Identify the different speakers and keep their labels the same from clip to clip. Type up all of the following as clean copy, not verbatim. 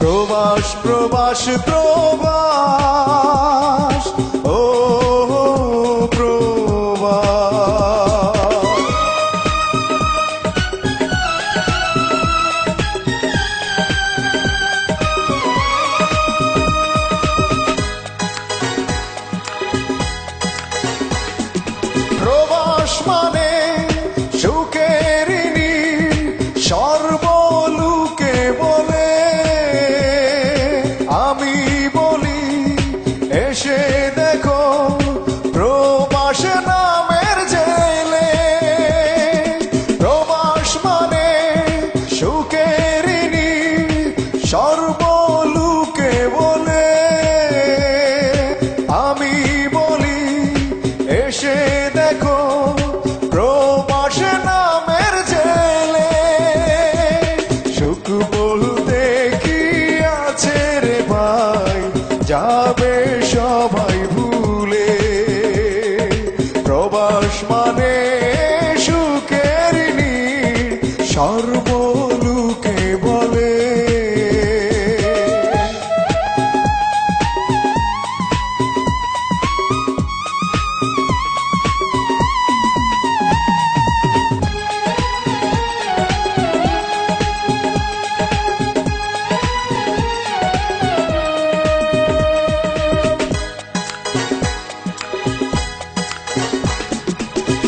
Speaker 1: প্রবাস প্রবাস প্রবাস, ও প্রবাস। প্রবাস মানে সুখের নীড়, সর্বলোকে বলে। আমি বলি এসে দেখো প্রবাস নামের জেলে। প্রবাস মানে সুখের নীড়, সর্বলোকে বলে। আমি বলি এসে দেখো প্রবাস নামের জেলে। সুখ বলতে কি আছে রে ভাই, যাবে সবাই ভুলে। প্রবাস মানে সুখের নীড়, সর্বলোকে বলে।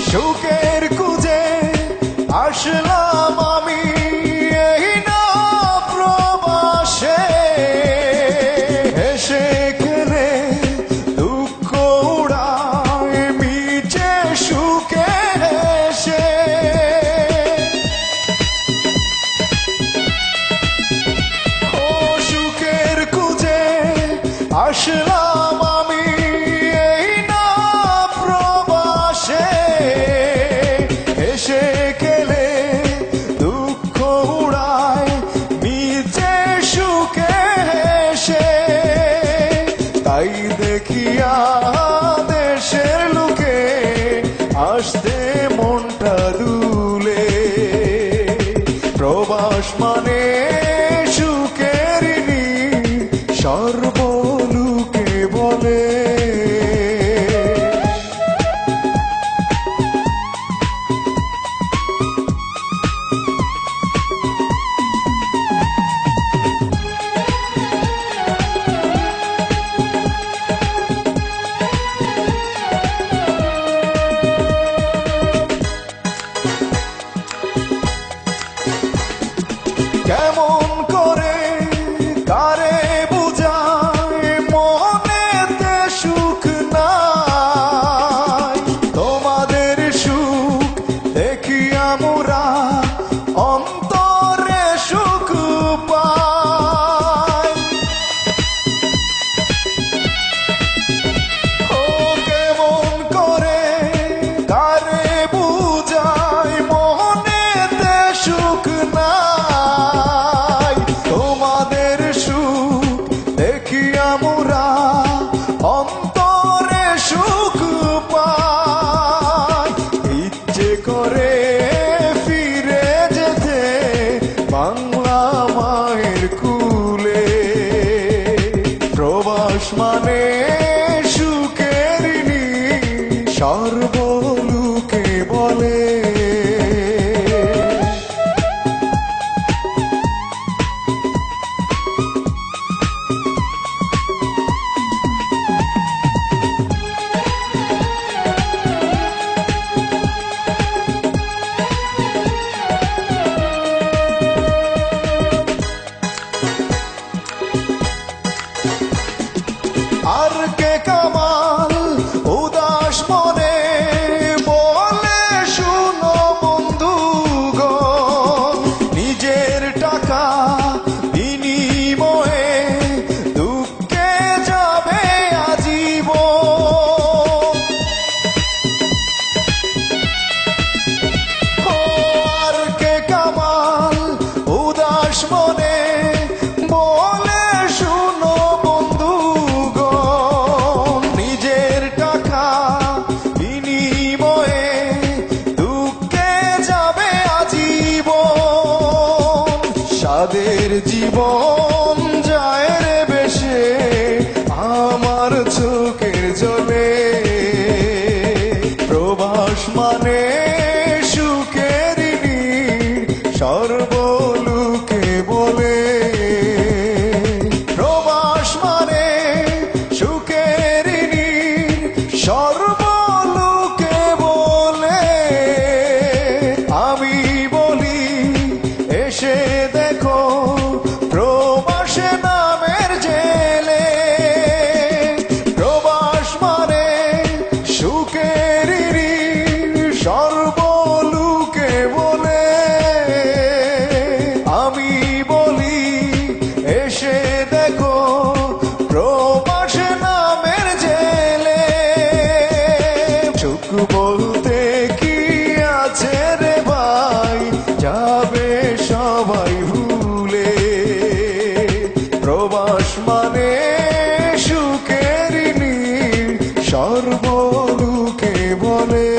Speaker 1: সুখের খুঁজে আসলাম আমি এই না প্রবাসে। হেসে খেলে দুঃখ উড়ায় মিছে সুখে হেসে। ও সুখের খুঁজে আসলাম আমি এই না প্রবাসে। হেসে খেলে দুঃখ উড়ায় মিছে সুখে হেসে। তাই দেখিয়া দেশের লোকে আসতে মনটা দুলে। প্রবাস মানে সুখের নীড়, সর্বলোকে বলে। কেমন করে কারে বুঝায় মনেতে সুখ নাই। তোমাদের সুখ দেখিয়া মোরা অন্তরে সুখ পাই। ও কেমন করে কারে বুঝায় মনেতে সুখ নাই। তোমাদের সুখ দেখিয়া মোরা অন্তরে সুখ পাই। ইচ্ছে করে ফিরে যেতে বাংলা মায়ের কুলে। প্রবাস মানে সুখের নীড়, সর্বলোকে বলে। আর কে কামাল উদাস মনে বলে শুনো বন্ধুগণ। নিজের টাকা বিনিময়ে দুঃখে যাবে আজীবন। আর কে কামাল উদাস মনে বলে শুনো বন্ধুগণ। নিজের টাকা বিনিময়ে দুঃখে যাবে আজীবন। সাদের জীবন সর্বলোকে বলে প্রবাস মানে সুখের নীড় সর্বলোকে বলে আমি বলি এসে দেখো প্রবাসে নামের জেলে প্রবাস মানে সুখের ঋণ সর্বলোকে বলে আমি বলি এসে দেখো প্রবাসে নামের জেলে সুখ বলতে কি আছে রে ভাই যাবে সবাই ভুলে প্রবাস মানে সুখের নীড় সর্বলোকে বলে